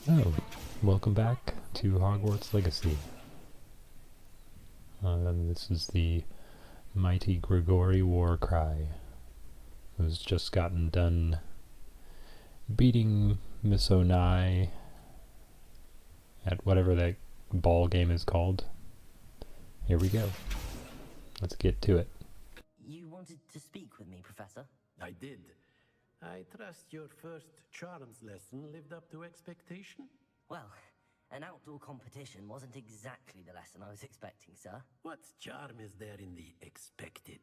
Oh, welcome back to Hogwarts Legacy. This is the mighty Grigori Warcry, who's just gotten done beating Miss Onai at whatever that ball game is called. Here we go. Let's get to it. You wanted to speak with me, Professor? I did. I trust your first charms lesson lived up to expectation? Well, an outdoor competition wasn't exactly the lesson I was expecting, sir. What charm is there in the expected?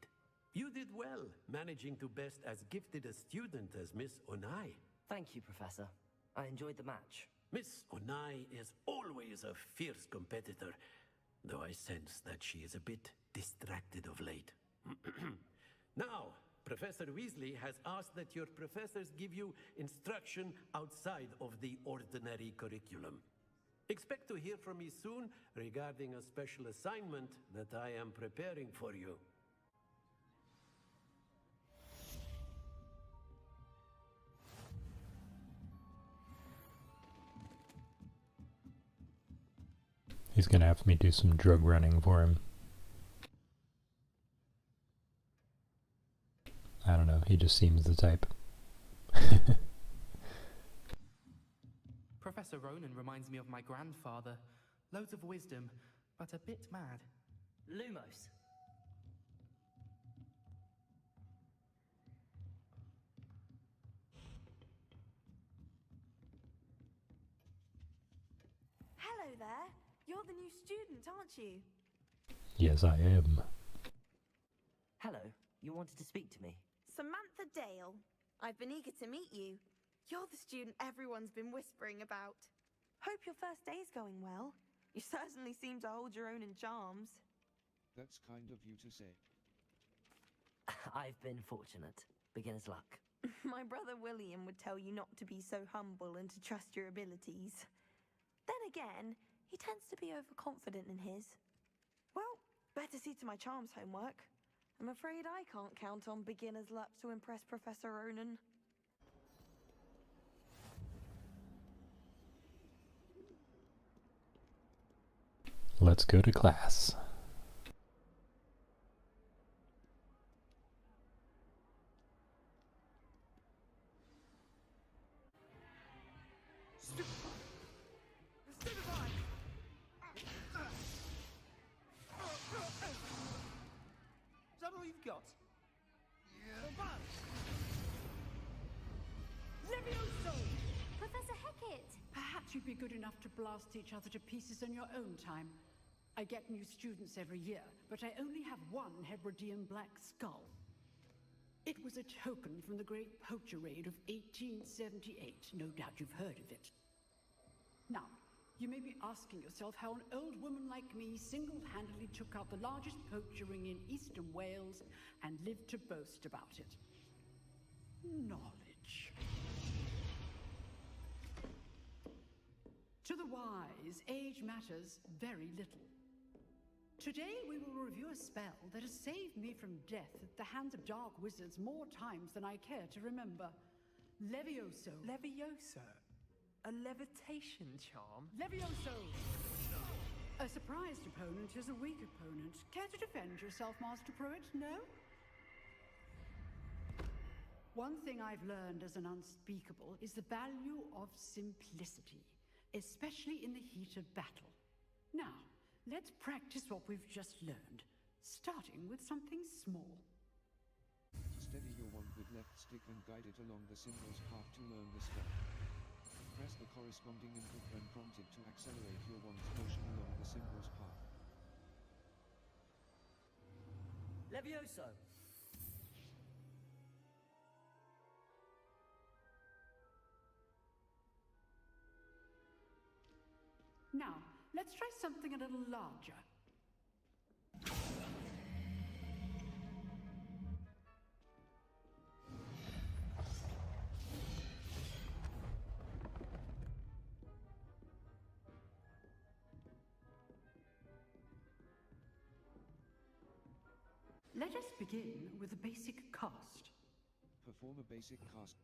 You did well, managing to best as gifted a student as Miss Onai. Thank you, Professor. I enjoyed the match. Miss Onai is always a fierce competitor, though I sense that she is a bit distracted of late. Now, Professor Weasley has asked that your professors give you instruction outside of the ordinary curriculum. Expect to hear from me soon regarding a special assignment that I am preparing for you. He's gonna have me do some drug running for him. I don't know, he just seems the type. Professor Ronan reminds me of my grandfather. Loads of wisdom, but a bit mad. Lumos. Hello there. You're the new student, aren't you? Yes, I am. Hello. You wanted to speak to me? Samantha Dale. I've been eager to meet you. You're the student everyone's been whispering about. Hope your first day's going well. You certainly seem to hold your own in charms. That's kind of you to say. I've been fortunate. Beginner's luck. My brother William would tell you not to be so humble and to trust your abilities. Then again, he tends to be overconfident in his. Well, better see to my charms homework. I'm afraid I can't count on beginner's luck to impress Professor Ronan. Let's go to class. Is that all you've got? Levioso! Professor Hecat! Perhaps you'd be good enough to blast each other to pieces in your own time. I get new students every year, but I only have one Hebridean black skull. It was a token from the Great Poacher Raid of 1878. No doubt you've heard of it. Now, you may be asking yourself how an old woman like me single-handedly took out the largest poacher ring in eastern Wales and lived to boast about it. Knowledge. To the wise, age matters very little. Today we will review a spell that has saved me from death at the hands of dark wizards more times than I care to remember. Levioso. Leviosa? A levitation charm? Levioso! A surprised opponent is a weak opponent. Care to defend yourself, Master Pruitt? No? One thing I've learned as an unspeakable is the value of simplicity, especially in the heat of battle. Now, let's practice what we've just learned, starting with something small. Steady your wand with left stick and guide it along the symbol's path to learn the spell. Press the corresponding input when prompted to accelerate your wand's motion along the symbol's path. Levioso! Now, let's try something a little larger. Let us begin with a basic cast. Perform a basic cast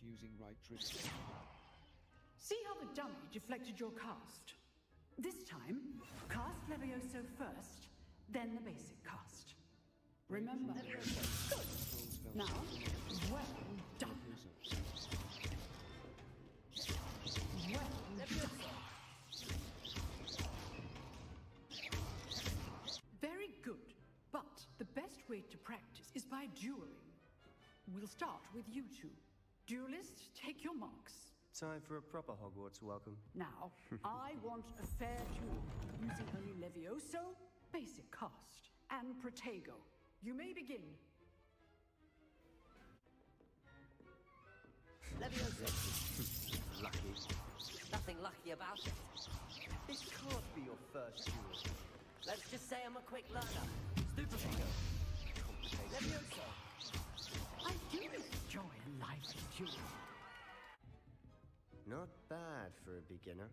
using right trigger. See how the dummy deflected your cast? This time, cast Levioso first, then the basic cast. Remember? Good. Now, well done. Well done. Very good. But the best way to practice is by dueling. We'll start with you two. Duelists, take your marks. Time for a proper Hogwarts welcome. Now, I want a fair duel using only Levioso, basic cast, and Protego. You may begin. Leviosa. Lucky. Nothing lucky about it. This can't be your first duel. Let's just say I'm a quick learner. Stupifigo. Leviosa. I do enjoy a lively duel. Not bad for a beginner.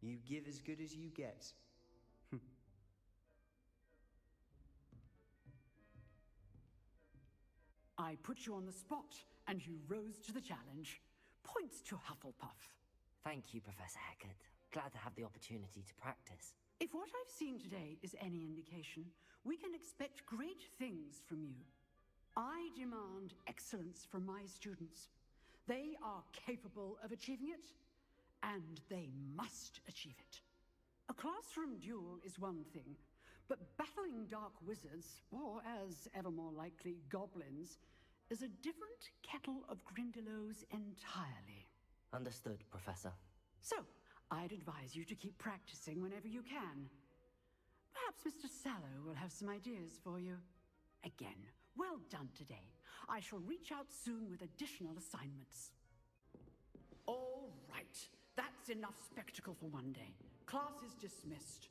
You give as good as you get. I put you on the spot, and you rose to the challenge. Points to Hufflepuff. Thank you, Professor Hecat. Glad to have the opportunity to practice. If what I've seen today is any indication, we can expect great things from you. I demand excellence from my students. They are capable of achieving it, and they must achieve it. A classroom duel is one thing, but battling dark wizards, or as ever more likely, goblins, is a different kettle of Grindylows entirely. Understood, Professor. So, I'd advise you to keep practicing whenever you can. Perhaps Mr. Sallow will have some ideas for you. Again, well done today. I shall reach out soon with additional assignments. All right, that's enough spectacle for one day. Class is dismissed.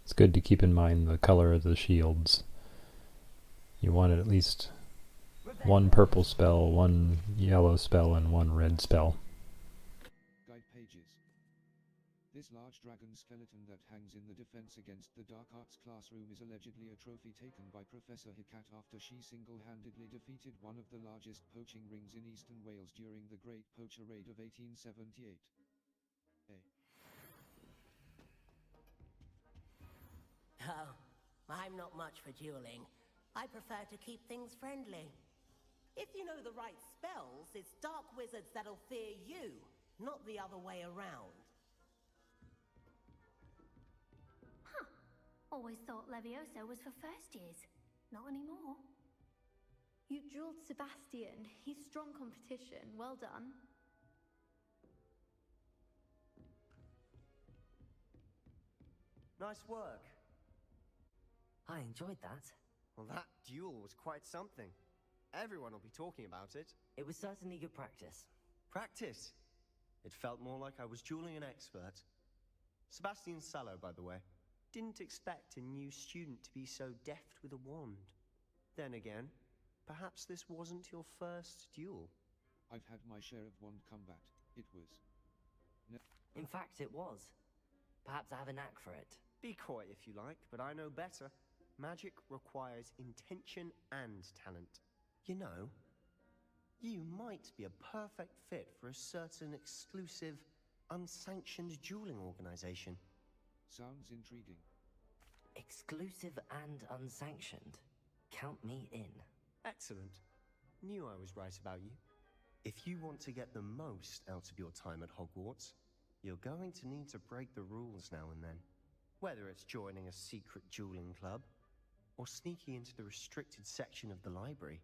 It's good to keep in mind the color of the shields. You wanted at least one purple spell, one yellow spell, and one red spell. Guide pages. This large dragon skeleton that hangs in the defense against the dark arts classroom is allegedly a trophy taken by Professor Hecat after she single-handedly defeated one of the largest poaching rings in eastern Wales during the Great Poacher Raid of 1878. Oh, I'm not much for dueling. I prefer to keep things friendly. If you know the right spells, it's dark wizards that'll fear you, not the other way around. Huh. Always thought Levioso was for first years. Not anymore. You drilled Sebastian. He's strong competition. Well done. Nice work. I enjoyed that. Well, that duel was quite something. Everyone will be talking about it. It was certainly good practice. Practice. It felt more like I was dueling an expert. Sebastian Sallow, by the way. Didn't expect a new student to be so deft with a wand. Then again, perhaps this wasn't your first duel. I've had my share of wand combat. It was... In fact, it was. Perhaps I have a knack for it. Be coy if you like, but I know better. Magic requires intention and talent. You know, you might be a perfect fit for a certain exclusive, unsanctioned dueling organization. Sounds intriguing. Exclusive and unsanctioned. Count me in. Excellent. Knew I was right about you. If you want to get the most out of your time at Hogwarts, you're going to need to break the rules now and then. Whether it's joining a secret dueling club, or sneaking into the restricted section of the library,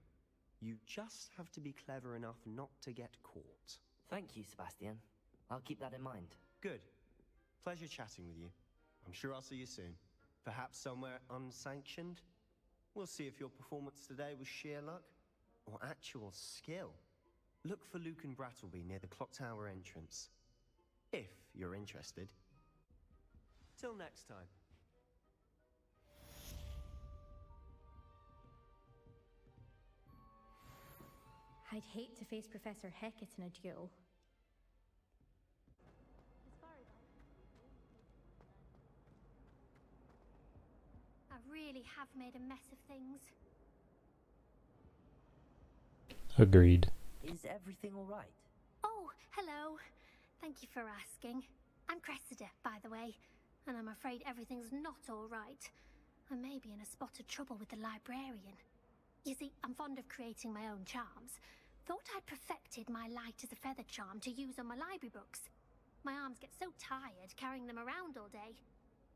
you just have to be clever enough not to get caught. Thank you, Sebastian. I'll keep that in mind. Good. Pleasure chatting with you. I'm sure I'll see you soon. Perhaps somewhere unsanctioned? We'll see if your performance today was sheer luck, or actual skill. Look for Luke and Brattleby near the clock tower entrance. If you're interested. Till next time. I'd hate to face Professor Hecat in a duel. I really have made a mess of things. Agreed. Is everything all right? Oh, hello. Thank you for asking. I'm Cressida, by the way, and I'm afraid everything's not all right. I may be in a spot of trouble with the librarian. You see, I'm fond of creating my own charms. Thought I'd perfected my light as a feather charm to use on my library books. My arms get so tired carrying them around all day.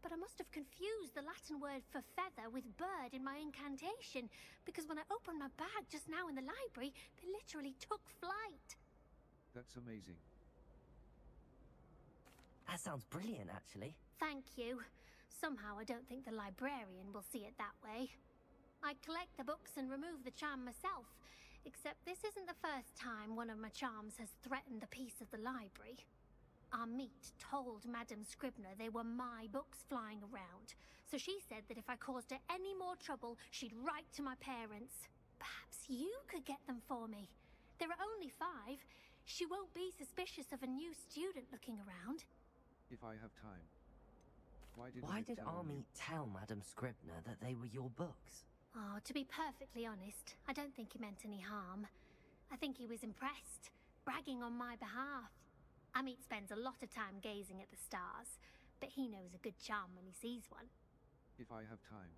But I must have confused the Latin word for feather with bird in my incantation, because when I opened my bag just now in the library, they literally took flight. That's amazing. That sounds brilliant, actually. Thank you. Somehow I don't think the librarian will see it that way. I collect the books and remove the charm myself, except this isn't the first time one of my charms has threatened the peace of the library. Our meet told Madame Scribner they were my books flying around, so she said that if I caused her any more trouble, she'd write to my parents. Perhaps you could get them for me. There are only 5. She won't be suspicious of a new student looking around. If I have time. Why did Army tell Madame Scribner that they were your books? Oh, to be perfectly honest, I don't think he meant any harm. I think he was impressed, bragging on my behalf. Amit spends a lot of time gazing at the stars, but he knows a good charm when he sees one. If I have time.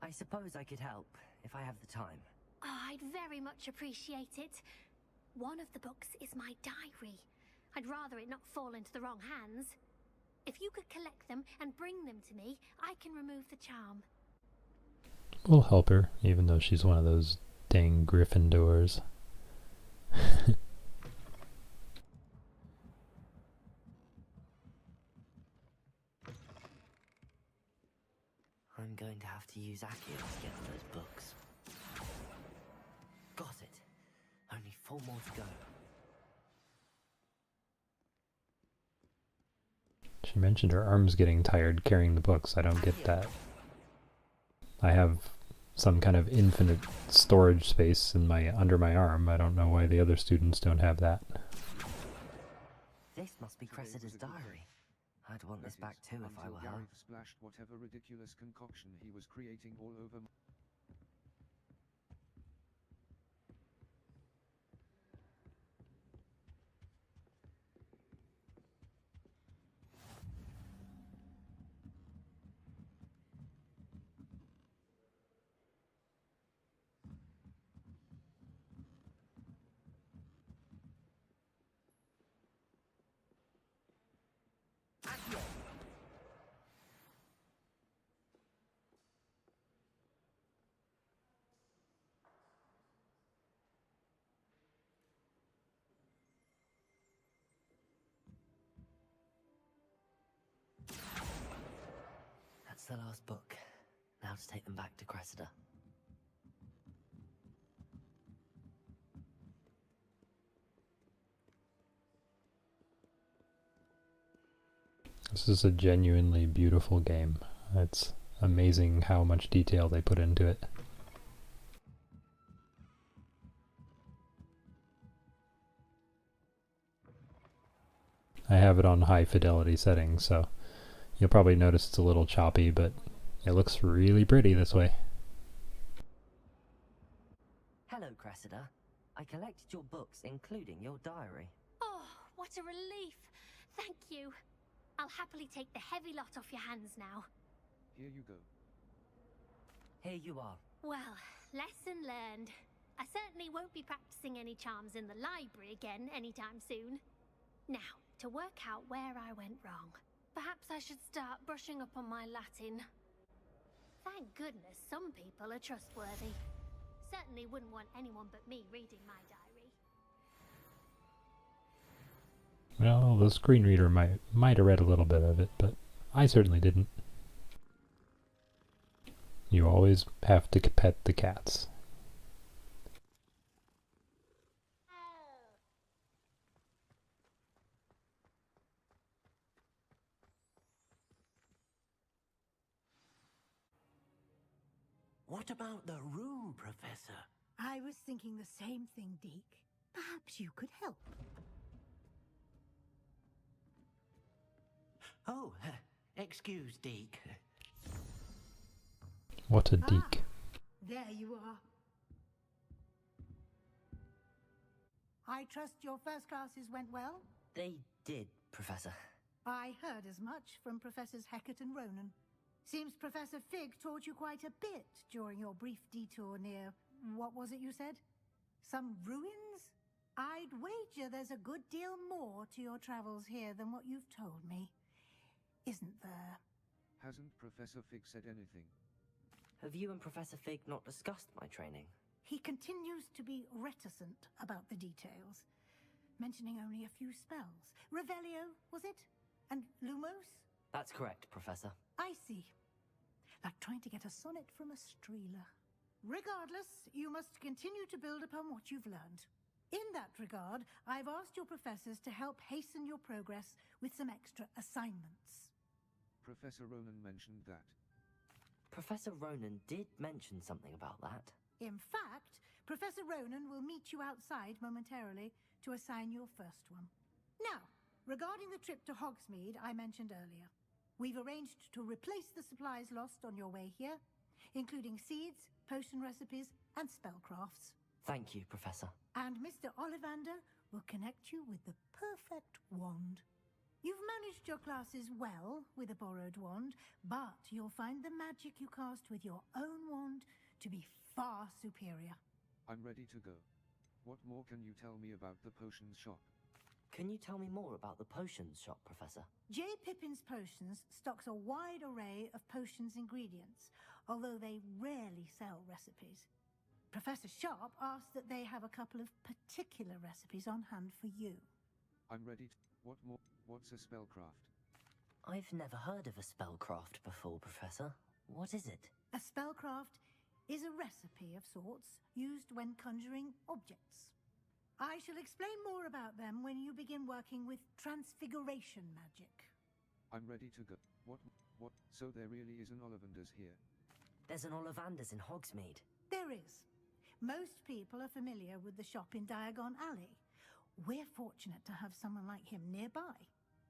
I suppose I could help, if I have the time. Oh, I'd very much appreciate it. One of the books is my diary. I'd rather it not fall into the wrong hands. If you could collect them and bring them to me, I can remove the charm. We'll help her, even though she's one of those dang Gryffindors. I'm going to have to use Accio to get those books. Got it. Only 4 more to go. She mentioned her arms getting tired carrying the books. I don't get that. I have some kind of infinite storage space in under my arm. I don't know why the other students don't have that. This must be Cressida's diary. I'd want this back too if I were her. Gareth splashed whatever ridiculous concoction he was creating all over That's the last book. Now to take them back to Cressida. This is a genuinely beautiful game. It's amazing how much detail they put into it. I have it on high fidelity settings, so you'll probably notice it's a little choppy, but it looks really pretty this way. Hello, Cressida. I collected your books, including your diary. Oh, what a relief. Thank you. I'll happily take the heavy lot off your hands now. Here you go. Here you are. Well, lesson learned. I certainly won't be practicing any charms in the library again anytime soon. Now, to work out where I went wrong. Perhaps I should start brushing up on my Latin. Thank goodness some people are trustworthy. Certainly wouldn't want anyone but me reading my diary. Well, the screen reader might have read a little bit of it, but I certainly didn't. You always have to pet the cats. What about the room, Professor? I was thinking the same thing, Deke. Perhaps you could help. Oh, excuse, Deke. What a deek. There you are. I trust your first classes went well? They did, Professor. I heard as much from Professors Hecat and Ronan. Seems Professor Fig taught you quite a bit during your brief detour near... what was it you said? Some ruins? I'd wager there's a good deal more to your travels here than what you've told me. Isn't there? Hasn't Professor Fig said anything? Have you and Professor Fig not discussed my training? He continues to be reticent about the details, mentioning only a few spells. Revelio, was it? And Lumos? That's correct, Professor. I see. Like trying to get a sonnet from a streeler. Regardless, you must continue to build upon what you've learned. In that regard, I've asked your professors to help hasten your progress with some extra assignments. Professor Ronan mentioned that. Professor Ronan did mention something about that. In fact, Professor Ronan will meet you outside momentarily to assign your first one. Now, regarding the trip to Hogsmeade I mentioned earlier, we've arranged to replace the supplies lost on your way here, including seeds, potion recipes, and spellcrafts. Thank you, Professor. And Mr. Ollivander will connect you with the perfect wand. You've managed your classes well with a borrowed wand, but you'll find the magic you cast with your own wand to be far superior. I'm ready to go. What more can you tell me about the potions shop? Can you tell me more about the potions shop, Professor? J. Pippin's Potions stocks a wide array of potions ingredients, although they rarely sell recipes. Professor Sharp asked that they have a couple of particular recipes on hand for you. I'm ready to... What more? What's a spellcraft? I've never heard of a spellcraft before, Professor. What is it? A spellcraft is a recipe of sorts used when conjuring objects. I shall explain more about them when you begin working with transfiguration magic. I'm ready to go. What? So there really is an Ollivander's here? There's an Ollivander's in Hogsmeade. There is. Most people are familiar with the shop in Diagon Alley. We're fortunate to have someone like him nearby.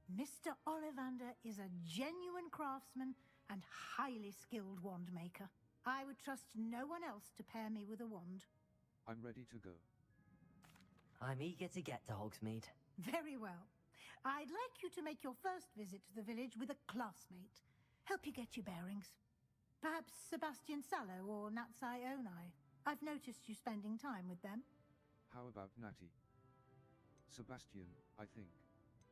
Mr. Ollivander is a genuine craftsman and highly skilled wand maker. I would trust no one else to pair me with a wand. I'm ready to go. I'm eager to get to Hogsmeade. Very well. I'd like you to make your first visit to the village with a classmate. Help you get your bearings. Perhaps Sebastian Sallow or Natsai Onai. I've noticed you spending time with them. How about Natty? Sebastian, I think.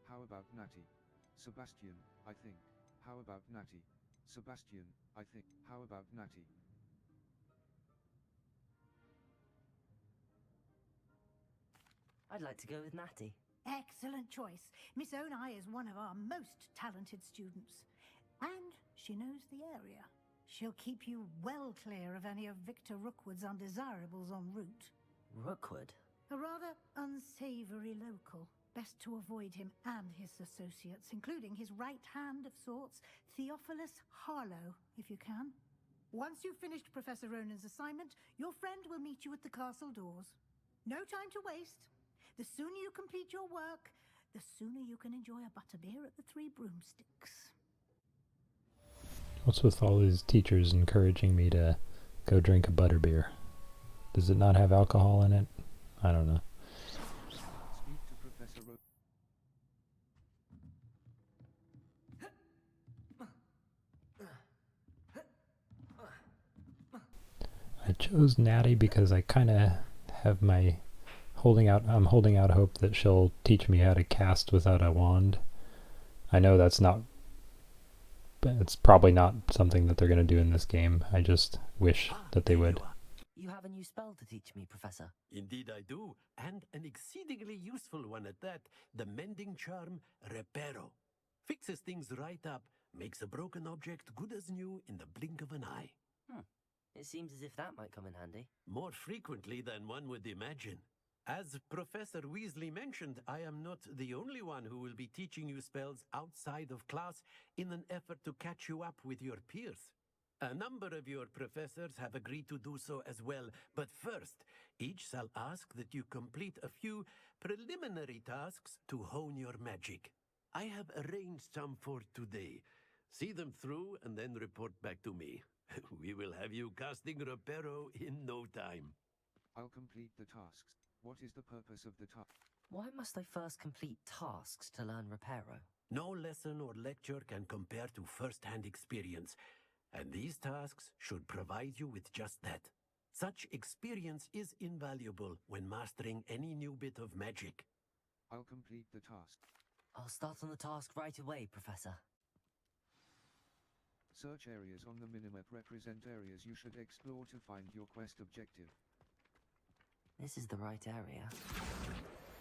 How about Natty? Sebastian, I think. How about Natty? Sebastian, I think. How about Natty? I'd like to go with Natty. Excellent choice. Miss Onai is one of our most talented students. And she knows the area. She'll keep you well clear of any of Victor Rookwood's undesirables en route. Rookwood? A rather unsavory local. Best to avoid him and his associates, including his right hand of sorts, Theophilus Harlow, if you can. Once you've finished Professor Ronan's assignment, your friend will meet you at the castle doors. No time to waste. The sooner you complete your work, the sooner you can enjoy a butterbeer at the Three Broomsticks. What's with all these teachers encouraging me to go drink a butterbeer? Does it not have alcohol in it? I don't know. Speak to Professor I chose Natty because I kind of have my I'm holding out hope that she'll teach me how to cast without a wand. I know it's probably not something that they're going to do in this game. I just wish that they would. You have a new spell to teach me, Professor. Indeed I do, and an exceedingly useful one at that, the mending charm Reparo. Fixes things right up, makes a broken object good as new in the blink of an eye. It seems as if that might come in handy. More frequently than one would imagine. As Professor Weasley mentioned, I am not the only one who will be teaching you spells outside of class in an effort to catch you up with your peers. A number of your professors have agreed to do so as well, but first, each shall ask that you complete a few preliminary tasks to hone your magic. I have arranged some for today. See them through and then report back to me. We will have you casting Reparo in no time. I'll complete the tasks. What is the purpose of the task? Why must I first complete tasks to learn Reparo? No lesson or lecture can compare to first-hand experience, and these tasks should provide you with just that. Such experience is invaluable when mastering any new bit of magic. I'll complete the task. I'll start on the task right away, Professor. Search areas on the minimap represent areas you should explore to find your quest objective. This is the right area.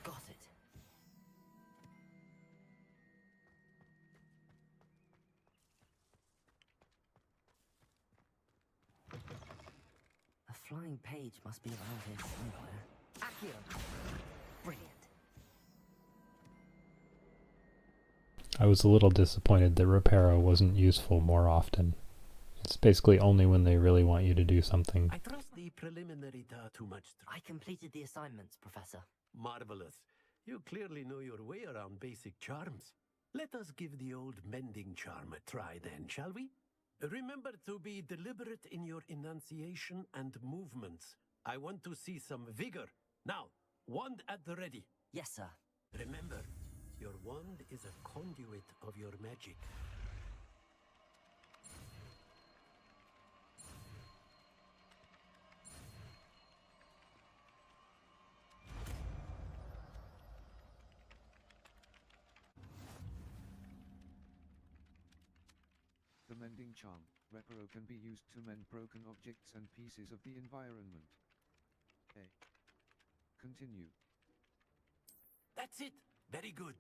Got it. A flying page must be around here somewhere. Accio! Brilliant. I was a little disappointed that Reparo wasn't useful more often. It's basically only when they really want you to do something. I trust the preliminary too much. I completed the assignments, Professor. Marvelous. You clearly know your way around basic charms. Let us give the old mending charm a try then, shall we? Remember to be deliberate in your enunciation and movements. I want to see some vigor. Now, wand at the ready. Yes, sir. Remember, your wand is a conduit of your magic. The mending charm, Reparo, can be used to mend broken objects and pieces of the environment. A. Continue. That's it. Very good.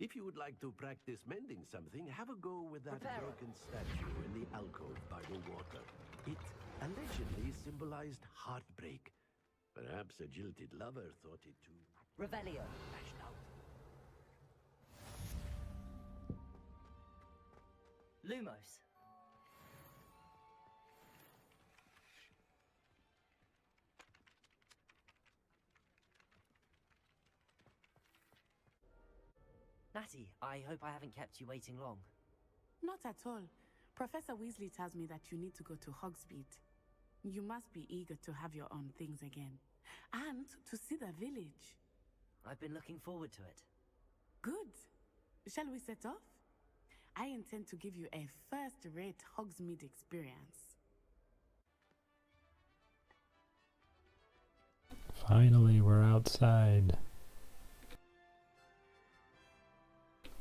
If you would like to practice mending something, have a go with that broken statue in the alcove by the water. It allegedly symbolized heartbreak. Perhaps a jilted lover thought it too. Revelio. Lashed out. Lumos. Natty, I hope I haven't kept you waiting long. Not at all. Professor Weasley tells me that you need to go to Hogsmeade. You must be eager to have your own things again. And to see the village. I've been looking forward to it. Good. Shall we set off? I intend to give you a first-rate Hogsmeade experience. Finally, we're outside.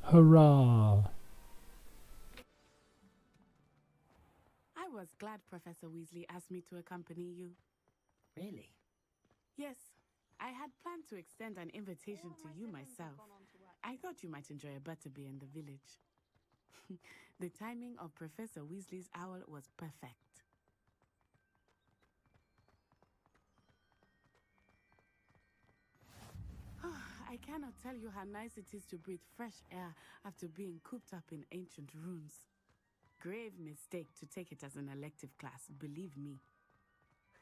Hurrah! I was glad Professor Weasley asked me to accompany you. Really? Yes, I had planned to extend an invitation to you myself. I thought you might enjoy a butterbeer in the village. The timing of Professor Weasley's owl was perfect. I cannot tell you how nice it is to breathe fresh air after being cooped up in ancient ruins. Grave mistake to take it as an elective class, believe me.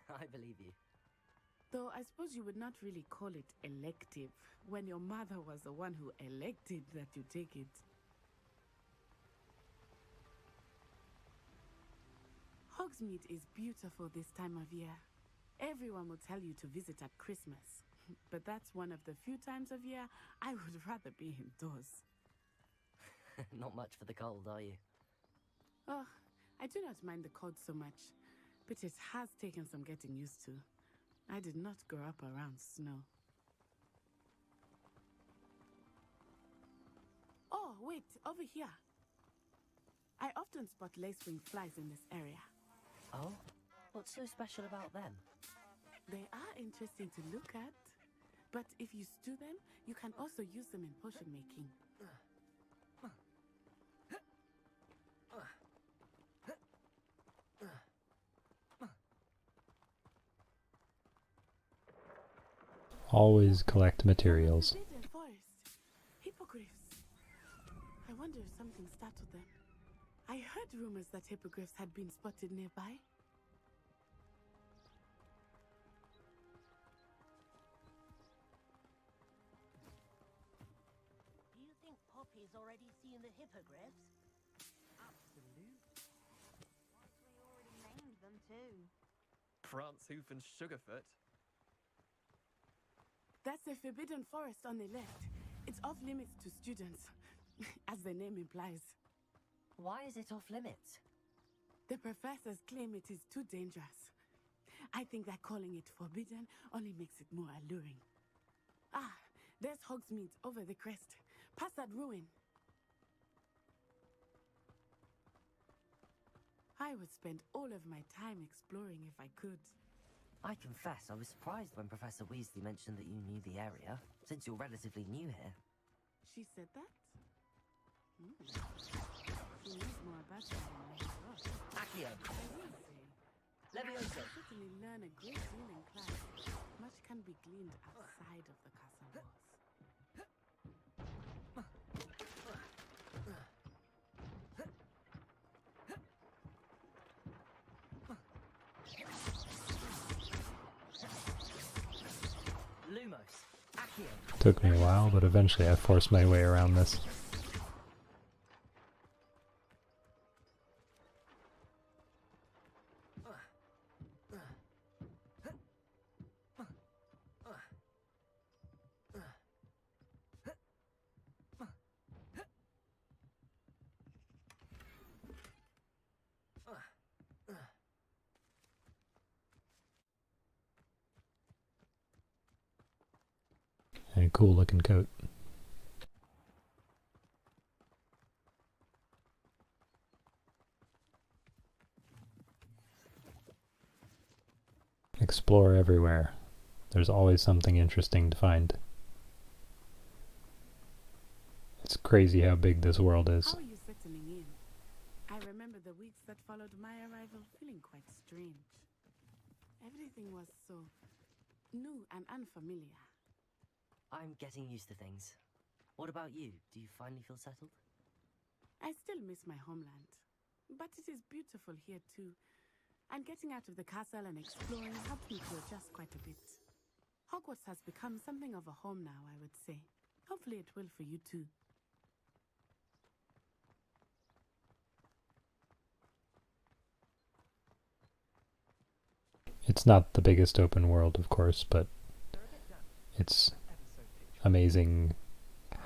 I believe you. Though I suppose you would not really call it elective when your mother was the one who elected that you take it. Hogsmeade is beautiful this time of year. Everyone will tell you to visit at Christmas. But that's one of the few times of year I would rather be indoors. Not much for the cold, are you? Oh, I do not mind the cold so much, but it has taken some getting used to. I did not grow up around snow. Oh, wait, over here. I often spot lacewing flies in this area. Oh? What's so special about them? They are interesting to look at. But if you stew them, you can also use them in potion making. Always collect materials. Forbidden forest. Hippogriffs. I wonder if something startled them. I heard rumors that hippogriffs had been spotted nearby. Do you think Poppy's already seen the hippogriffs? Absolutely. We already named them too. Prance, Hoof, and Sugarfoot. That's the Forbidden Forest on the left. It's off limits to students, as the name implies. Why is it off limits? The professors claim it is too dangerous. I think that calling it forbidden only makes it more alluring. Ah, there's Hogsmeade over the crest. Past that ruin. I would spend all of my time exploring if I could. I confess, I was surprised when Professor Weasley mentioned that you knew the area, since you're relatively new here. She said that? She knows more about it than I thought. Accio! I will say. Leviosa! I certainly learn a great deal in class. Much can be gleaned outside of the castle walls. Lumos! Accio! Took me a while, but eventually I forced my way around this. And a cool looking coat. Explore everywhere. There's always something interesting to find. It's crazy how big this world is. How are you settling in? I remember the weeks that followed my arrival feeling quite strange. Everything was so new and unfamiliar. I'm getting used to things. What about you? Do you finally feel settled? I still miss my homeland, but it is beautiful here too. And getting out of the castle and exploring helped me to adjust quite a bit. Hogwarts has become something of a home now, I would say. Hopefully it will for you too. It's not the biggest open world, of course, but it's amazing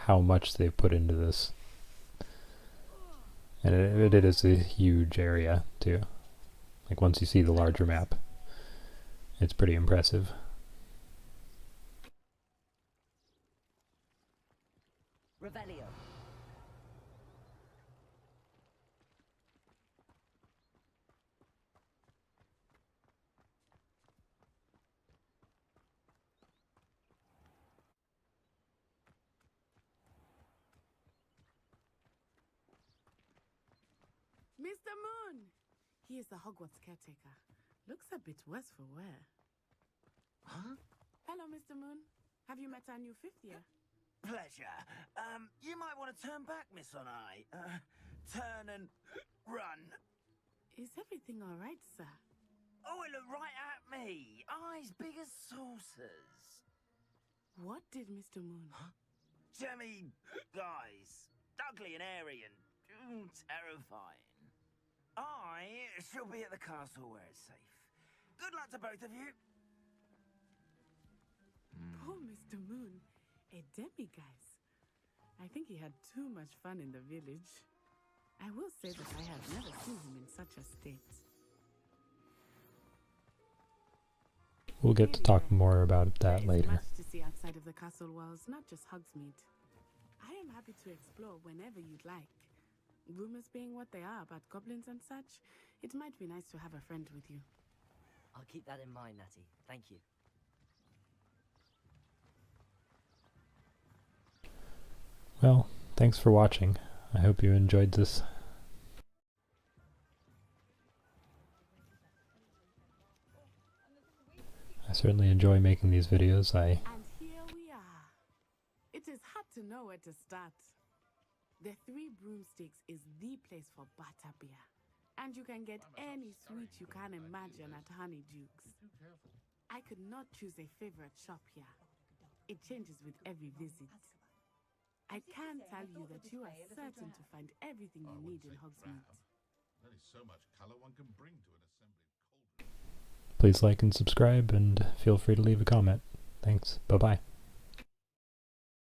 how much they've put into this. And it is a huge area, too. Like, once you see the larger map, it's pretty impressive. Revelio. Mr. Moon! He is the Hogwarts caretaker. Looks a bit worse for wear. Huh? Hello, Mr. Moon. Have you met our new fifth year? Pleasure. You might want to turn back, Miss Onai. Turn and run. Is everything all right, sir? Oh, it looked right at me. Eyes big as saucers. What did Mr. Moon? Huh? Jemmy guys. Ugly and airy and terrifying. I shall be at the castle where it's safe. Good luck to both of you. Poor Mr. Moon. A demiguise. I think he had too much fun in the village. I will say that I have never seen him in such a state. We'll get to talk more about that later. Much to see outside of the castle walls, not just Hogsmeade. I am happy to explore whenever you'd like. Rumors being what they are about goblins and such, it might be nice to have a friend with you. I'll keep that in mind, Natty. Thank you. Well, thanks for watching. I hope you enjoyed this. I certainly enjoy making these videos. And here we are. It is hard to know where to start. The Three Broomsticks is the place for butterbeer. And you can get any sweet you can imagine at Honeydukes. I could not choose a favorite shop here. It changes with every visit. I can tell you that you are certain to find everything you need in Hogsmeade. That is so much color one can bring to an assembly of cold. Please like and subscribe, and feel free to leave a comment. Thanks. Bye-bye.